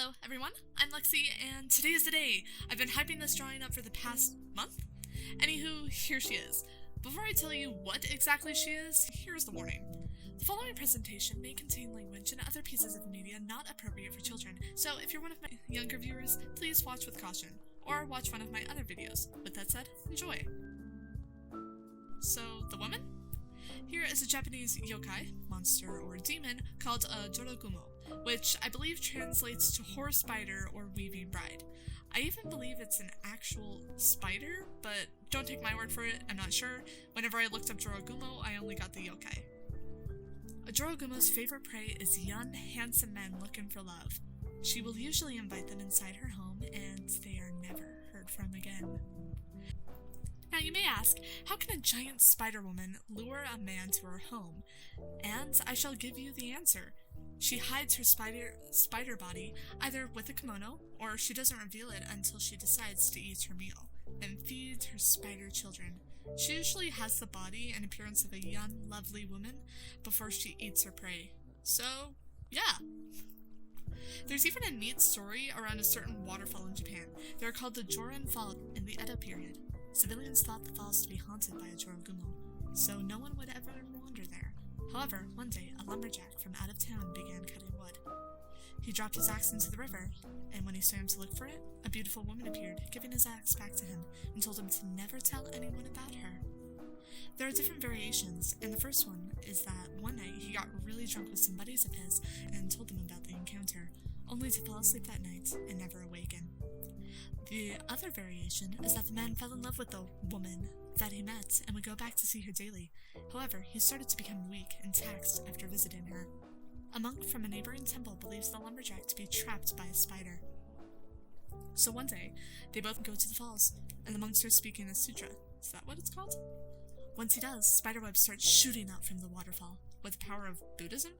Hello everyone, I'm Lexi, and today is the day. I've been hyping this drawing up for the past month. Anywho, here she is. Before I tell you what exactly she is, here's the warning. The following presentation may contain language and other pieces of media not appropriate for children, so if you're one of my younger viewers, please watch with caution, or watch one of my other videos. With that said, enjoy. So, the woman? Here is a Japanese yokai, monster or demon, called a Jorogumo, which I believe translates to horse spider or weaving bride. I even believe it's an actual spider, but don't take my word for it, I'm not sure. Whenever I looked up Jorogumo, I only got the yokai. A Jorogumo's favorite prey is young, handsome men looking for love. She will usually invite them inside her home, and they are never heard from again. Now you may ask, how can a giant spider woman lure a man to her home? And I shall give you the answer. She hides her spider body either with a kimono, or she doesn't reveal it until she decides to eat her meal, and feeds her spider children. She usually has the body and appearance of a young, lovely woman before she eats her prey. So, yeah. There's even a neat story around a certain waterfall in Japan. They're called the Joran Fall in the Edo period. Civilians thought the falls to be haunted by a Jorogumo, so no one would ever wander there. However, one day, a lumberjack from out of town began cutting wood. He dropped his axe into the river, and when he swam to look for it, a beautiful woman appeared, giving his axe back to him, and told him to never tell anyone about her. There are different variations, and the first one is that one night he got really drunk with some buddies of his and told them about the encounter, only to fall asleep that night and never awaken. The other variation is that the man fell in love with the woman that he met and would go back to see her daily. However, he started to become weak and taxed after visiting her. A monk from a neighboring temple believes the lumberjack to be trapped by a spider. So one day, they both go to the falls, and the monk starts speaking a sutra. Is that what it's called? Once he does, spiderwebs start shooting out from the waterfall. With the power of Buddhism,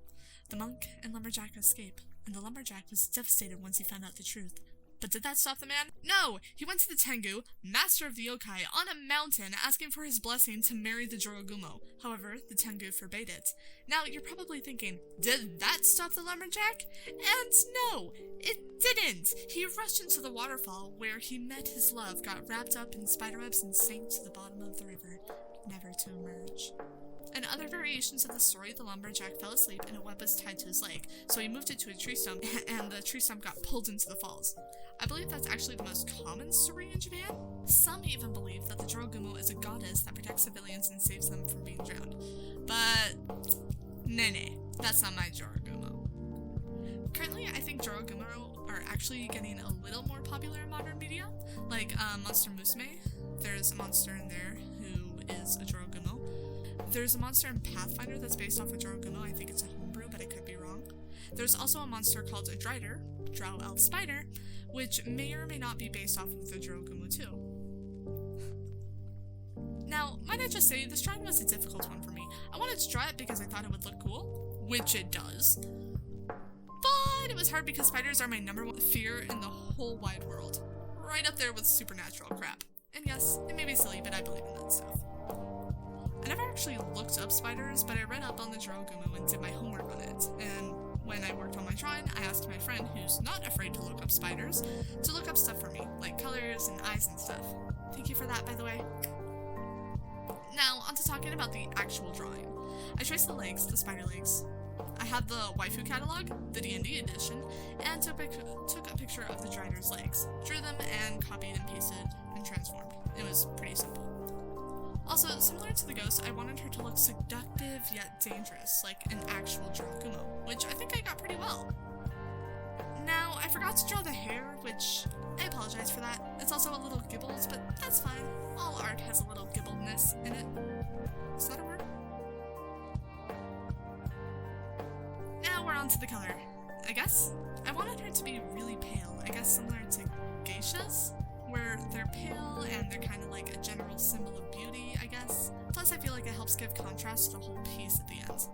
the monk and lumberjack escape, and the lumberjack was devastated once he found out the truth. But did that stop the man? No! He went to the Tengu, master of the yokai, on a mountain asking for his blessing to marry the Jorogumo. However, the Tengu forbade it. Now, you're probably thinking, did that stop the lumberjack? And no, it didn't! He rushed into the waterfall, where he met his love, got wrapped up in spiderwebs, and sank to the bottom of the river, never to emerge. In other variations of the story, the lumberjack fell asleep and a web was tied to his leg, so he moved it to a tree stump, and the tree stump got pulled into the falls. I believe that's actually the most common story in Japan. Some even believe that the Jorogumo is a goddess that protects civilians and saves them from being drowned. But, nay, that's not my Jorogumo. Currently, I think Jorogumo are actually getting a little more popular in modern media, like Monster Musume. There's a monster in there who is a Jorogumo. There's a monster in Pathfinder that's based off of Jorogumo. I think it's a homebrew, but I could be wrong. There's also a monster called a Drider, Drow Elf Spider, which may or may not be based off of the Jorogumo too. Now, might I just say, this drawing was a difficult one for me. I wanted to draw it because I thought it would look cool, which it does. But it was hard because spiders are my number one fear in the whole wide world. Right up there with supernatural crap. And yes, it may be silly, but I believe in that stuff. I never actually looked up spiders, but I read up on the Jorogumo and did my homework on it, and when I worked on my drawing, I asked my friend, who's not afraid to look up spiders, to look up stuff for me, like colors and eyes and stuff. Thank you for that, by the way. Now, on to talking about the actual drawing. I traced the legs, the spider legs. I had the waifu catalog, the D&D edition, and took a picture of the Drider's legs, drew them, and copied and pasted and transformed. It was pretty simple. Also, similar to the ghost, I wanted her to look seductive yet dangerous, like an actual Jorogumo, which I think I got pretty well. Now, I forgot to draw the hair, which I apologize for that. It's also a little gibbled, but that's fine. All art has a little gibbledness in it. Is that a word? Now we're on to the color. I guess I wanted her to be really pale, I guess similar to geishas, where they're pale and they're kind of like a general symbol of beauty, I guess. Plus, I feel like it helps give contrast to the whole piece at the end.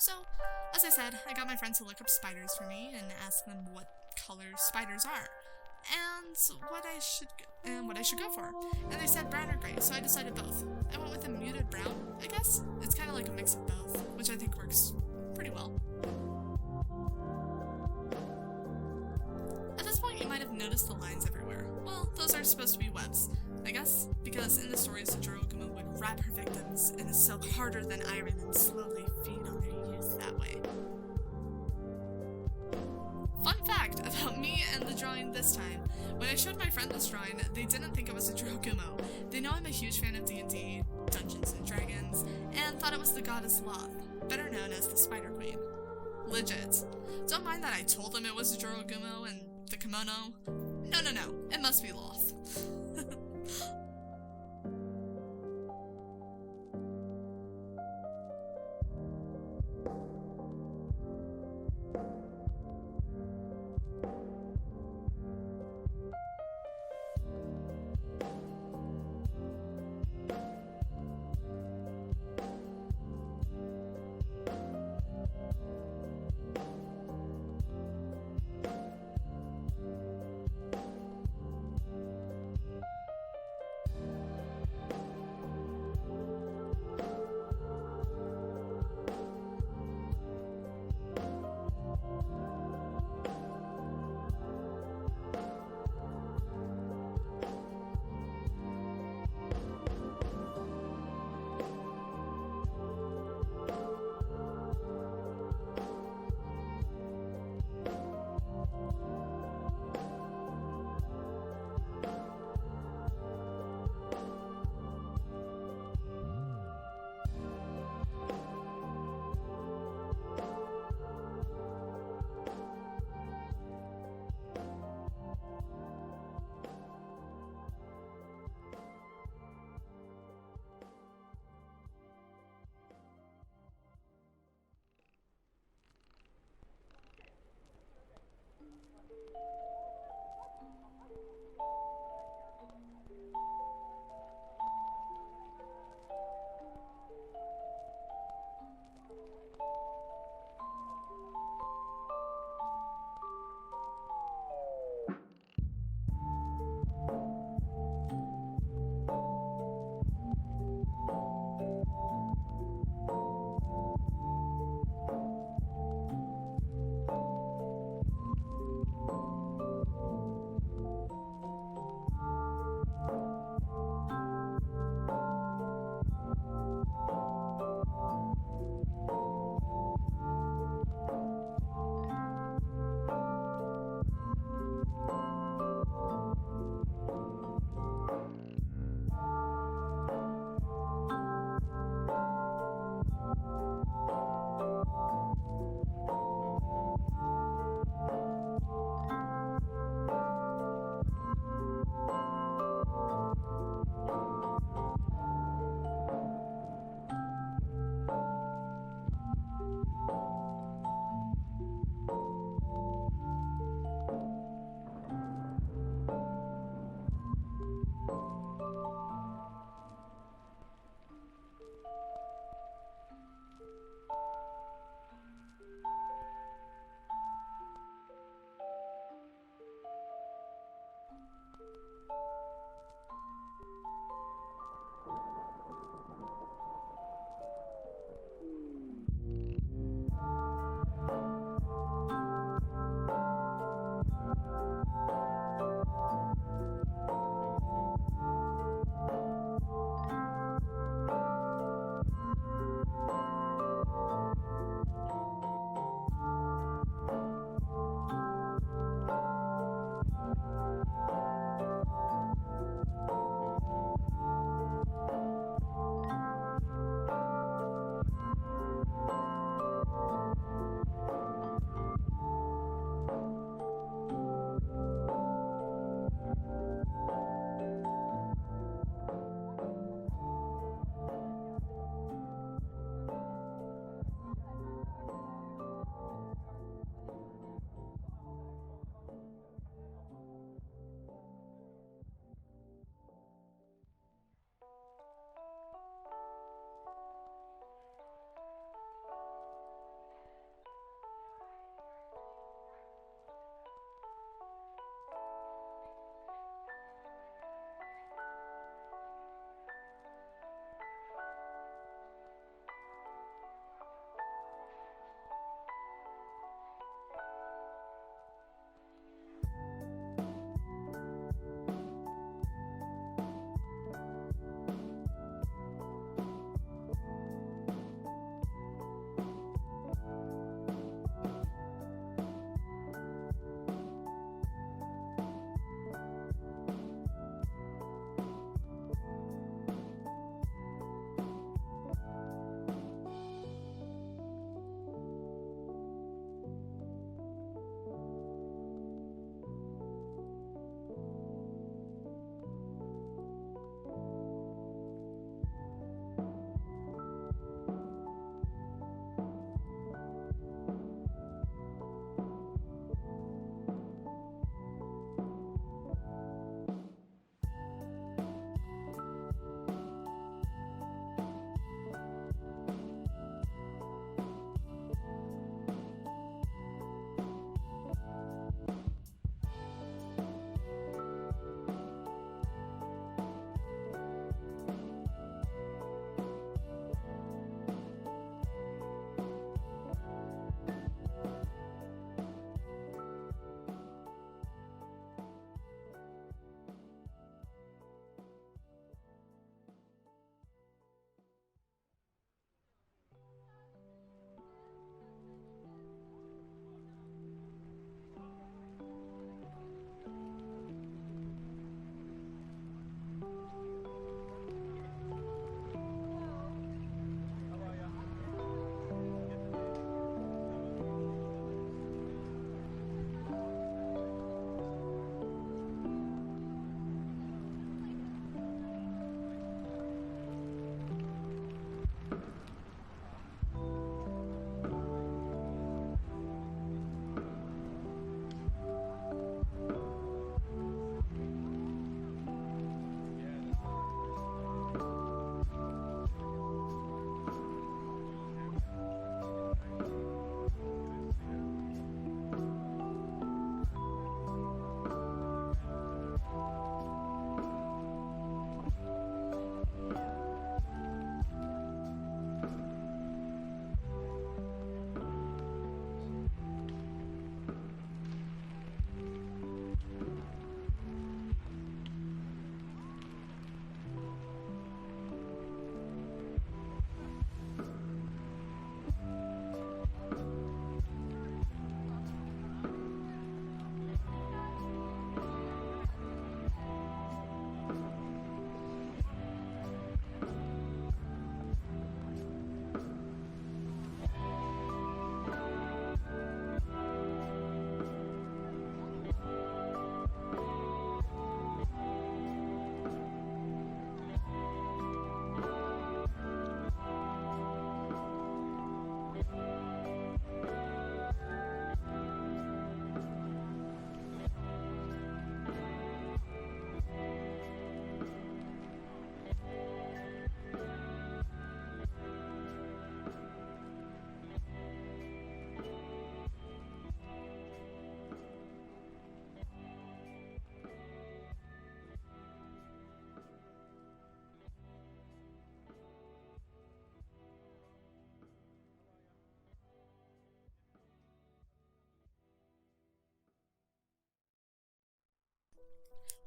So, as I said, I got my friends to look up spiders for me and ask them what color spiders are, and what I should go for. And they said brown or gray, so I decided both. I went with a muted brown, I guess. It's kind of like a mix of both, which I think works pretty well. At this point, you might have noticed the lines everywhere. Well, those are supposed to be webs, I guess, because in the stories, the Joroguma would wrap her victims in a silk harder than iron and slowly feed on their youth that way. Fun fact about me and the drawing this time. When I showed my friend this drawing, they didn't think it was a Jorogumo. They know I'm a huge fan of D&D, Dungeons & Dragons, and thought it was the goddess Loth, better known as the Spider Queen. Legit. Don't mind that I told them it was a Jorogumo and the kimono. No, it must be Loth.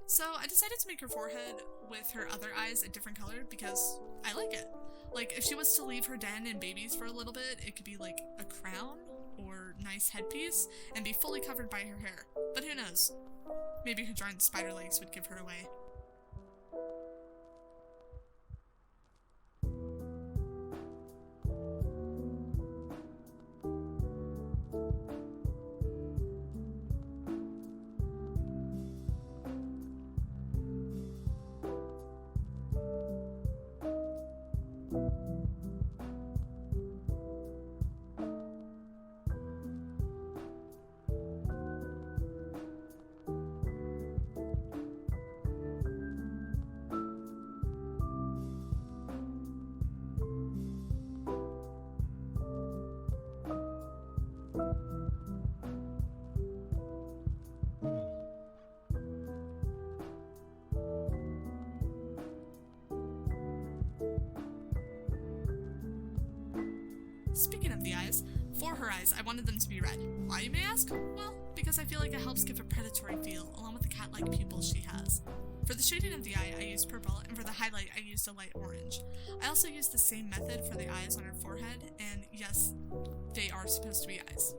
So I decided to make her forehead with her other eyes a different color because I like it. Like, if she was to leave her den and babies for a little bit, it could be like a crown or nice headpiece and be fully covered by her hair. But who knows? Maybe her giant spider legs would give her away. Speaking of the eyes, for her eyes, I wanted them to be red. Why, you may ask? Well, because I feel like it helps give a predatory feel, along with the cat-like pupils she has. For the shading of the eye, I used purple, and for the highlight, I used a light orange. I also used the same method for the eyes on her forehead, and yes, they are supposed to be eyes.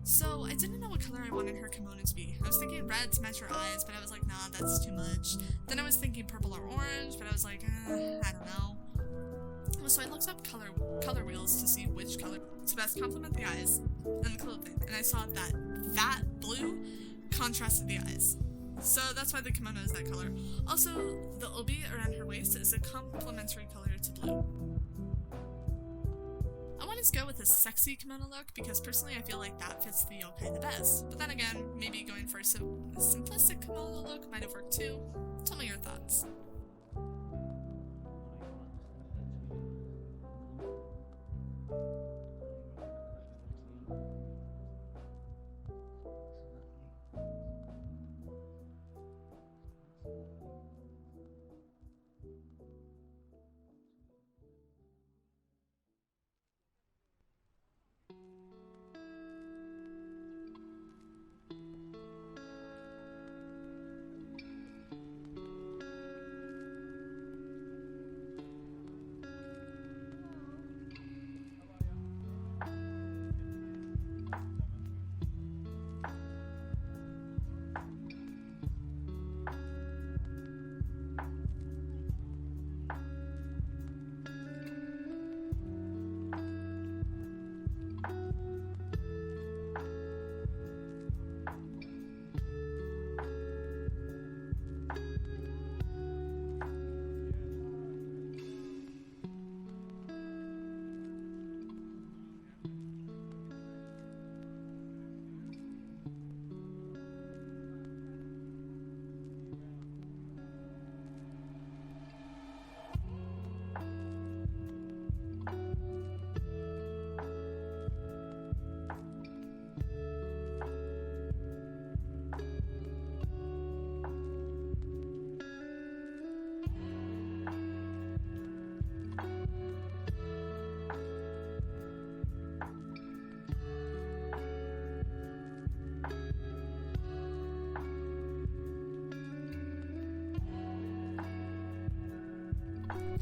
So, I didn't know what color I wanted her kimono to be. I was thinking red to match her eyes, but I was like, nah, that's too much. Then I was thinking purple or orange, but I was like, I don't know. So I looked up color wheels to see which color to best complement the eyes and the clothing, and I saw that blue contrasted the eyes. So that's why the kimono is that color. Also, the obi around her waist is a complementary color to blue. I wanted to go with a sexy kimono look because personally I feel like that fits the yokai the best. But then again, maybe going for a simplistic kimono look might have worked too. Tell me your thoughts.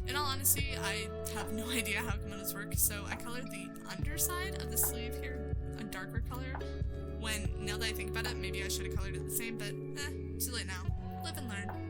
In all honesty, I have no idea how kimonos work, so I colored the underside of the sleeve here a darker color, when, now that I think about it, maybe I should have colored it the same, but too late now. Live and learn.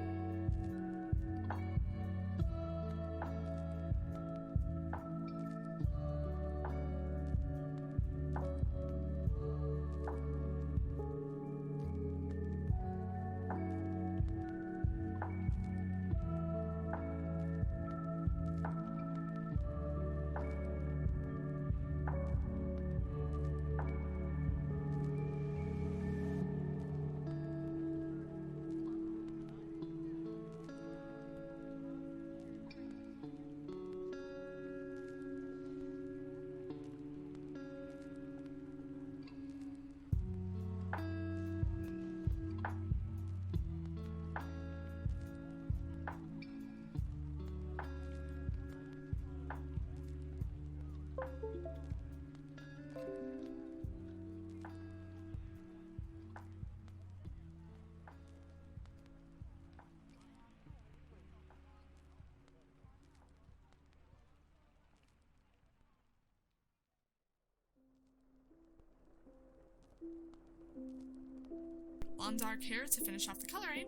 Long dark hair to finish off the coloring.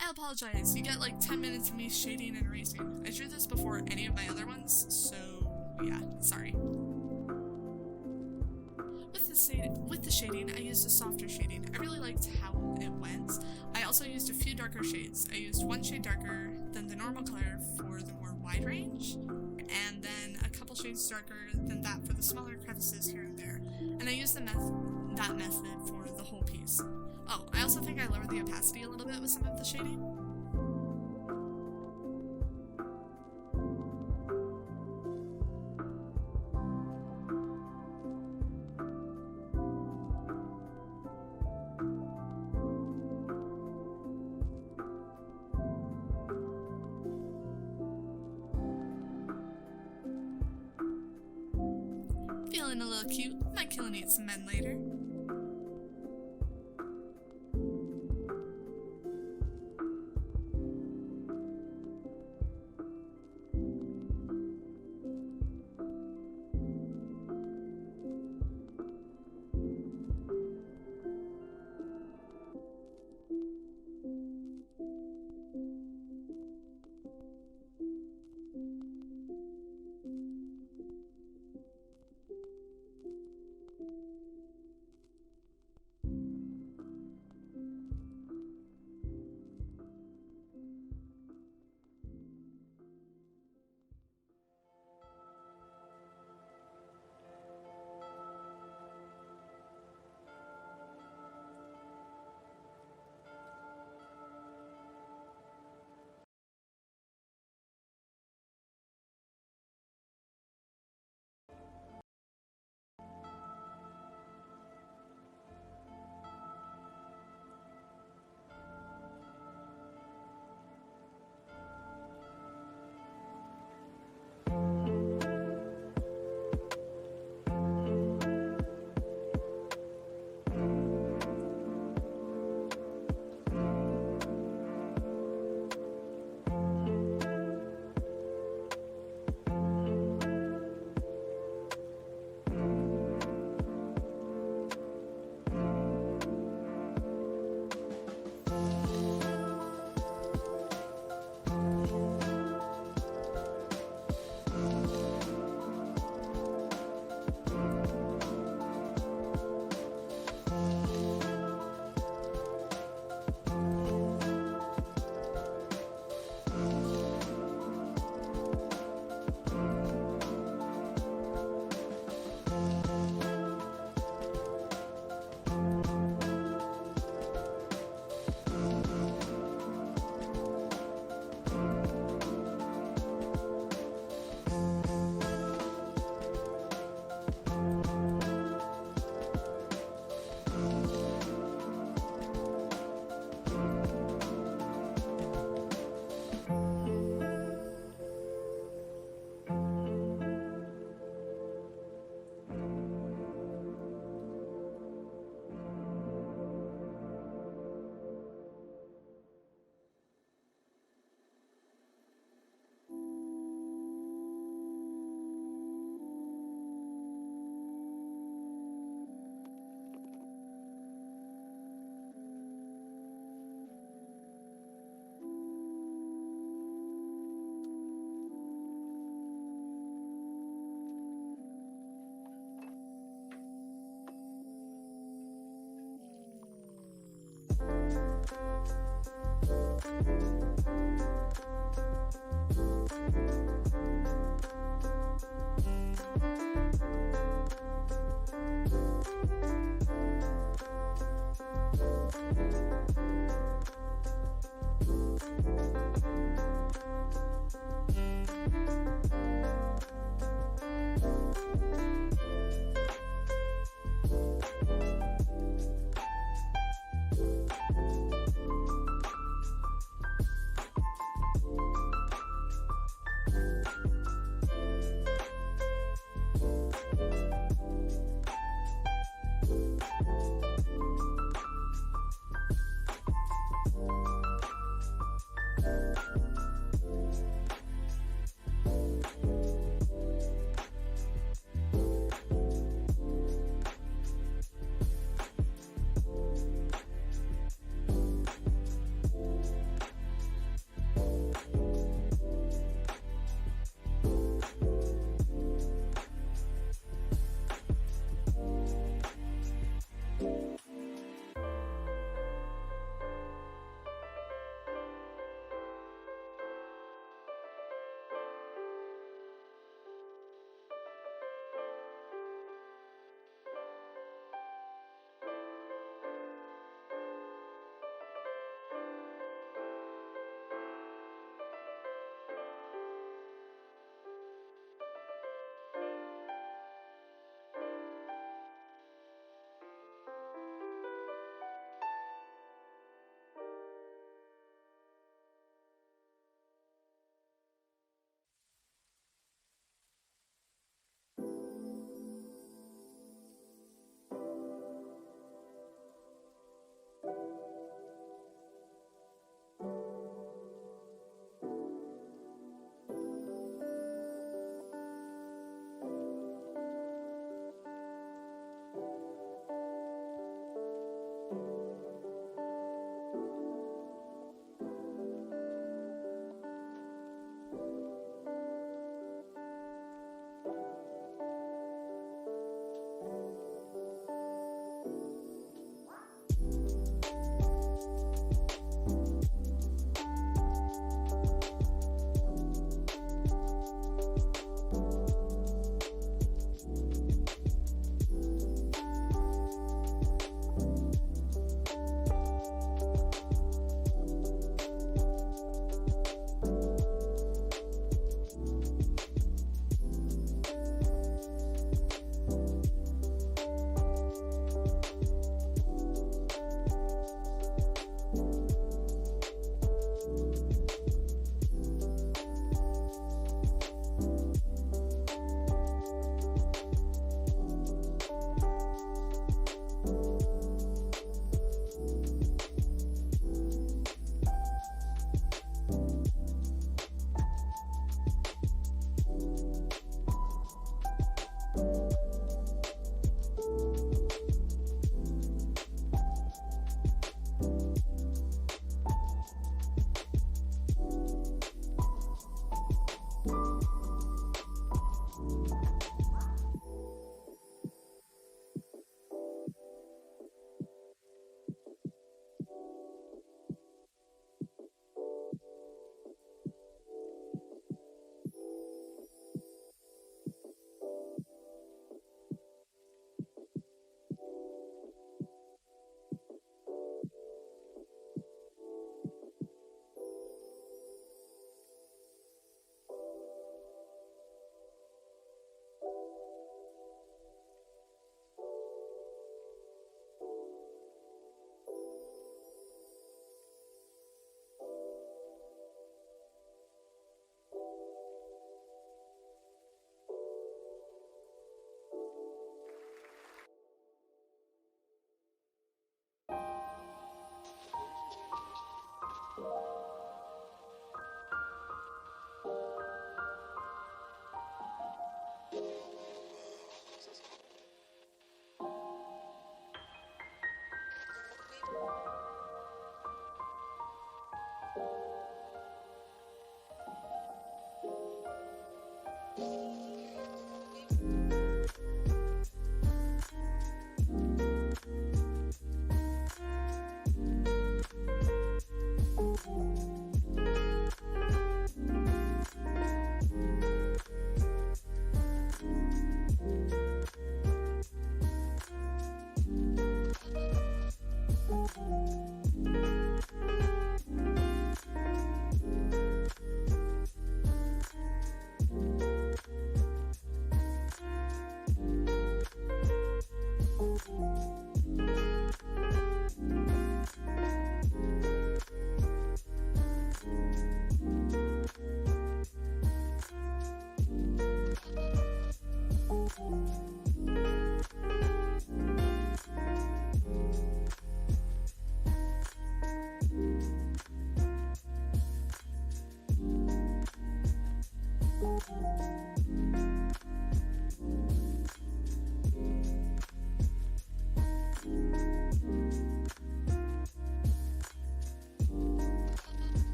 I apologize, you get like 10 minutes of me shading and erasing. I drew this before any of my other ones, so yeah, sorry. With the shading, I used a softer shading. I really liked how it went. I also used a few darker shades. I used one shade darker than the normal color for the more wide range, and then a couple shades darker than that for the smaller crevices here and there. And I used that method for the whole piece. Oh, I also think I lowered the opacity a little bit with some of the shading. Feeling a little cute, might kill and eat some men later.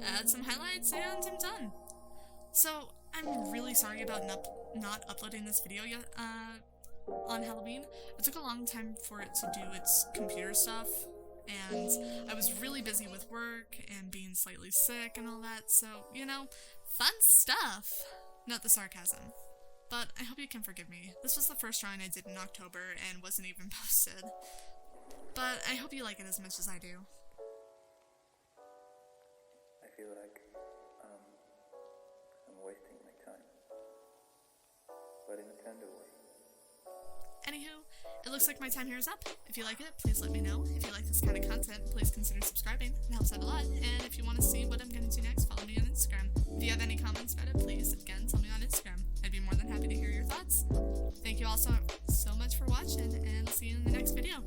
Add some highlights and I'm done. So, I'm really sorry about not uploading this video yet, on Halloween. It took a long time for it to do its computer stuff, and I was really busy with work and being slightly sick and all that, so, you know, fun stuff. Not the sarcasm. But I hope you can forgive me. This was the first drawing I did in October and wasn't even posted. But I hope you like it as much as I do. I feel like I'm wasting my time, but in a tender way. Anywho, it looks like my time here is up. If you like it, please let me know. If you like this kind of content, please consider subscribing. It helps out a lot. And if you want to see what I'm going to do next, follow me on Instagram. If you have any comments about it, please, again, tell me on Instagram. I'd be more than happy to hear your thoughts. Thank you all so much for watching, and I'll see you in the next video.